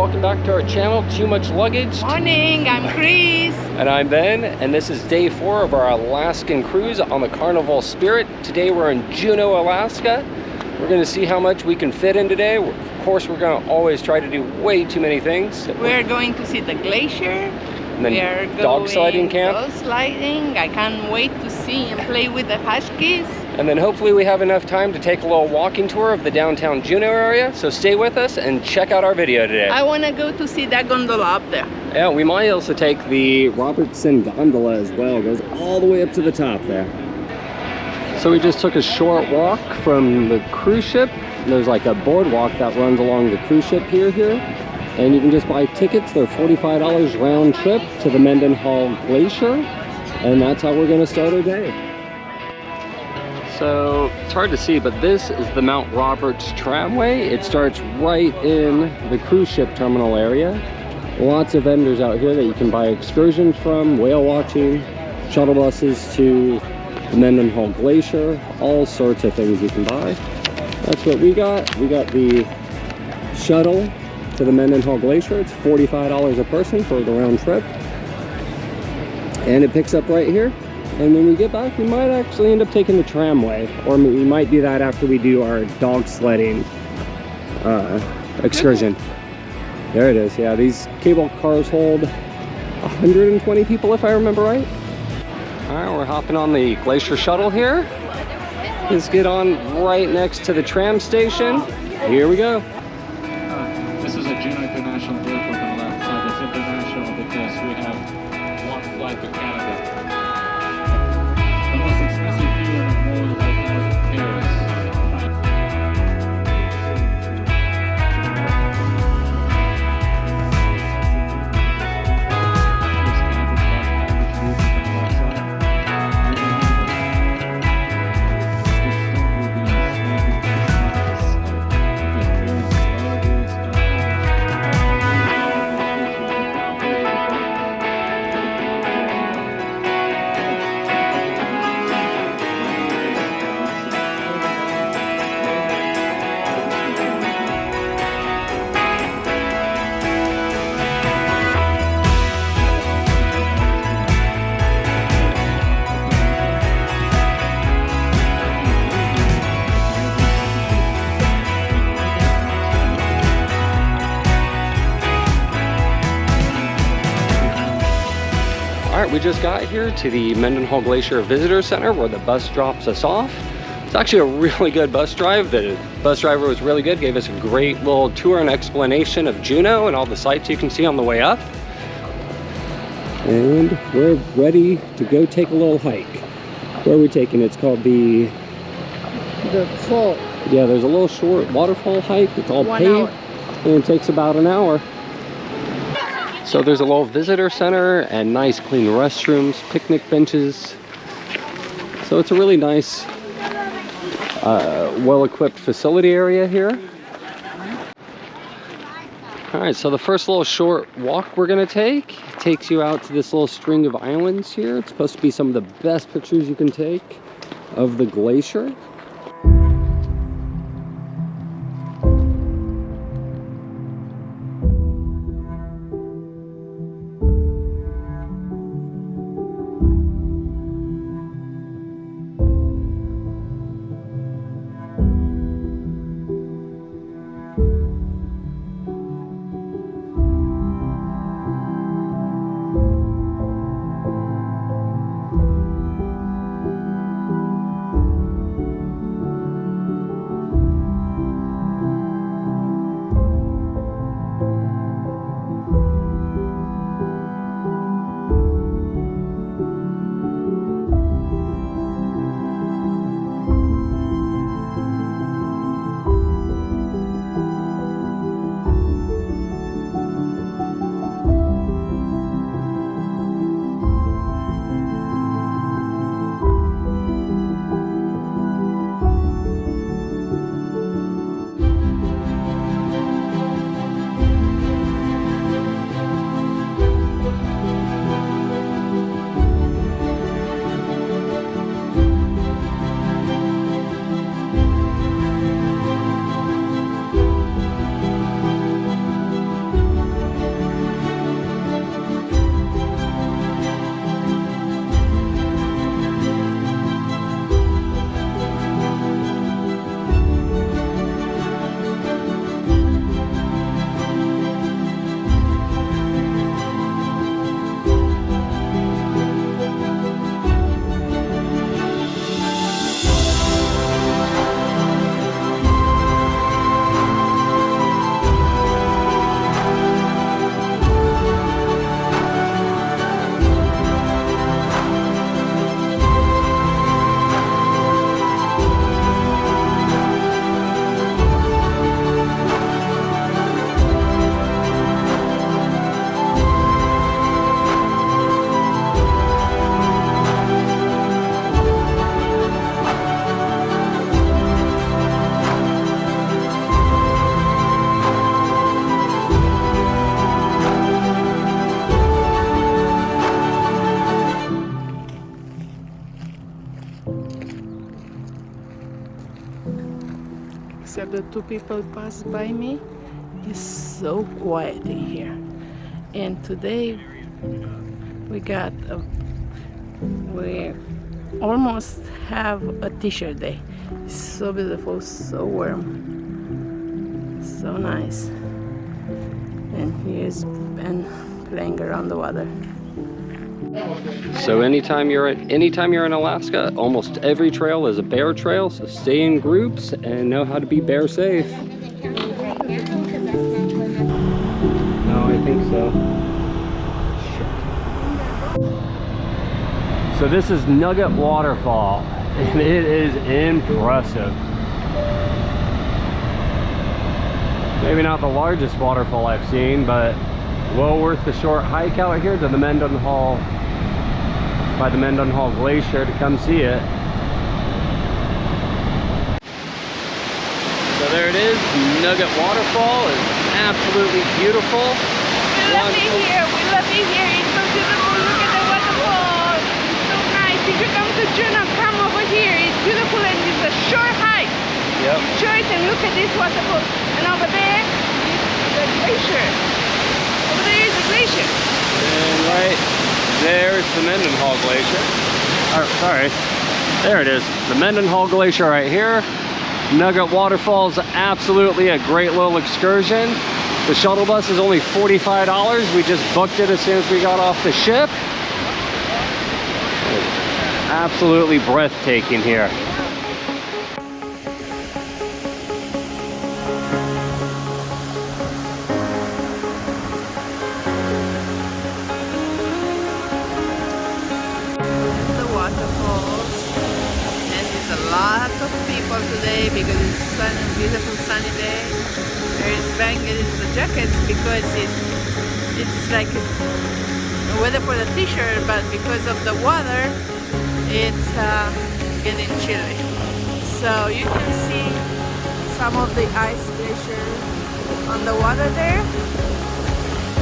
welcome back to our channel, Too Much Luggage. Morning, I'm Chris. And I'm Ben, and this is day 4 of our Alaskan cruise on the Carnival Spirit. Today we're in Juneau, Alaska. We're going to see how much we can fit in today. Of course, we're going to always try to do way too many things. We're going to see the glacier. And then we are going dog sliding camp. Dog sliding. I can't wait to see and play with the huskies. And then hopefully we have enough time to take a little walking tour of the downtown Juneau area. So stay with us and check out our video today. I want to go to see that gondola up there. Yeah, we might also take the Robertson gondola as well. It goes all the way up to the top there. So we just took a short walk from the cruise ship. There's like a boardwalk that runs along the cruise ship pier here. And you can just buy tickets. They're $45 round trip to the Mendenhall Glacier. And that's how we're going to start our day. So it's hard to see, but this is the Mount Roberts tramway. It starts right in the cruise ship terminal area. Lots of vendors out here that you can buy excursions from, whale watching, shuttle buses to the Mendenhall Glacier, all sorts of things you can buy. That's what we got. We got the shuttle to the Mendenhall Glacier. It's $45 a person for the round trip. And it picks up right here. And when we get back, we might actually end up taking the tramway, or we might do that after we do our dog sledding excursion. There it is. Yeah, these cable cars hold 120 people if I remember right. All right, we're hopping on the Glacier shuttle here. Let's get on right next to the tram station. Here we go. This is a Juneau International Airport on the left side. It's international because we have one flight to Canada. The most expensive fuel in the world right now is Paris. Alright, we just got here to the Mendenhall Glacier Visitor Center where the bus drops us off. It's actually a really good bus drive. The bus driver was really good, gave us a great little tour and explanation of Juneau and all the sights you can see on the way up. And we're ready to go take a little hike. Where are we taking? It's called the fall. Yeah, there's a little short waterfall hike. It's all 1 paved hour. and it takes about an hour. So there's a little visitor center and nice clean restrooms, picnic benches. So it's a really nice, well-equipped facility area here. All right, so the first little short walk we're gonna take takes you out to this little string of islands here. It's supposed to be some of the best pictures you can take of the glacier. except the two people pass by me. It's so quiet in here. And today we almost have a t-shirt day. It's so beautiful, so warm, so nice. And here's Ben playing around the water. So anytime you're in Alaska, almost every trail is a bear trail, so stay in groups and know how to be bear safe. No, I think so. So this is Nugget Waterfall, and it is impressive. Maybe not the largest waterfall I've seen, but well worth the short hike out here to the Mendenhall Glacier to come see it. So there it is, Nugget Waterfall is absolutely beautiful. We love it here, it's so beautiful, look at the waterfall, it's so nice. If you come to Juneau, come over here, it's beautiful and it's a short hike. Yep. It's short and look at this waterfall. And over there is the glacier. Over there is the glacier. And right there's the Mendenhall Glacier. Sorry, there it is. The Mendenhall Glacier right here. Nugget Waterfall is absolutely a great little excursion. The shuttle bus is only $45. We just booked it as soon as we got off the ship. Absolutely breathtaking here. Lot of people today because it's sunny, beautiful sunny day. There is banging the jackets because it's like a weather for the t-shirt, but because of the water, it's getting chilly. So you can see some of the ice glacier on the water there,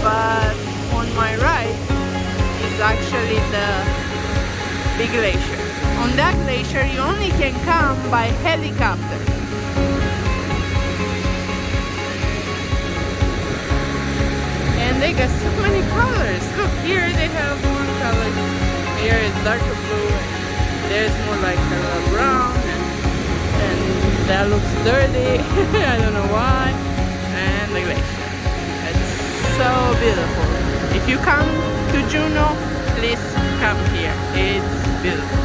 but on my right is actually the big glacier. On that glacier, you only can come by helicopter. And they got so many colors. Look, here they have one color. Here is darker blue. There's more like brown. And that looks dirty. I don't know why. And the glacier. It's so beautiful. If you come to Juneau, please come here. It's beautiful.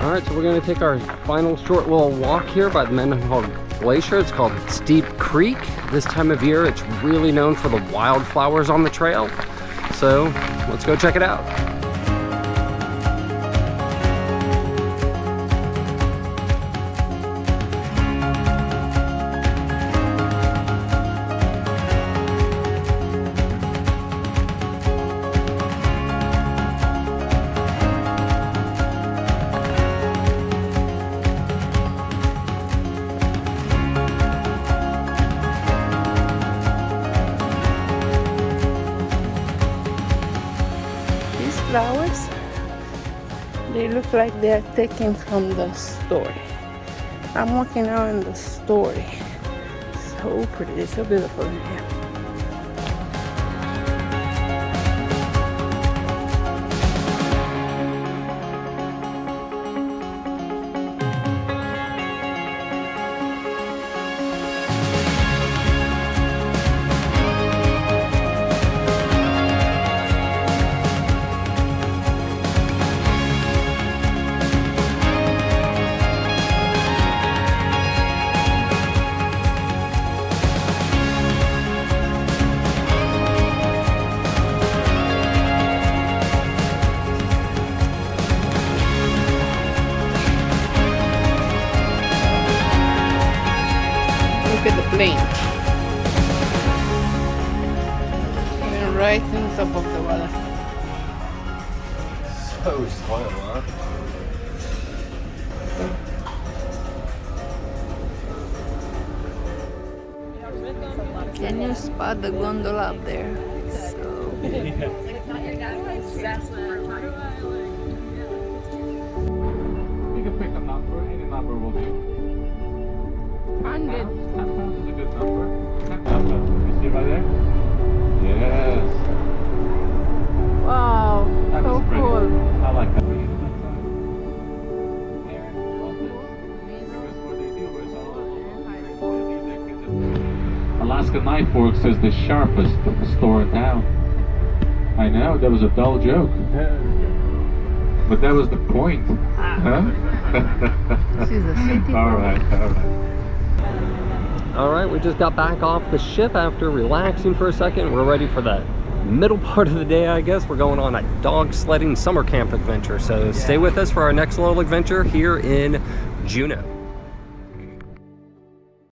Alright, so we're going to take our final short little walk here by the Mendenhall Glacier. It's called Steep Creek. This time of year, it's really known for the wildflowers on the trail. So, let's go check it out. Flowers, they look like they are taken from the store. I'm walking out in the store. So pretty, so beautiful in here. Look at the plane. And right on top of the water. So slow, huh? new spot, the gondola up there. So You can pick a number, any number will do. 100. 10 pounds is a good number. 10,000. You see right there? Yes. Wow, That so is pretty. cool. I like that. Alaska knife forks is the sharpest store in town. I know, that was a dull joke. But that was the point. Huh? This is the city. Alright. All right, we just got back off the ship after relaxing for a second. We're ready for the middle part of the day, I guess. We're going on a dog sledding summer camp adventure. So stay with us for our next little adventure here in Juneau.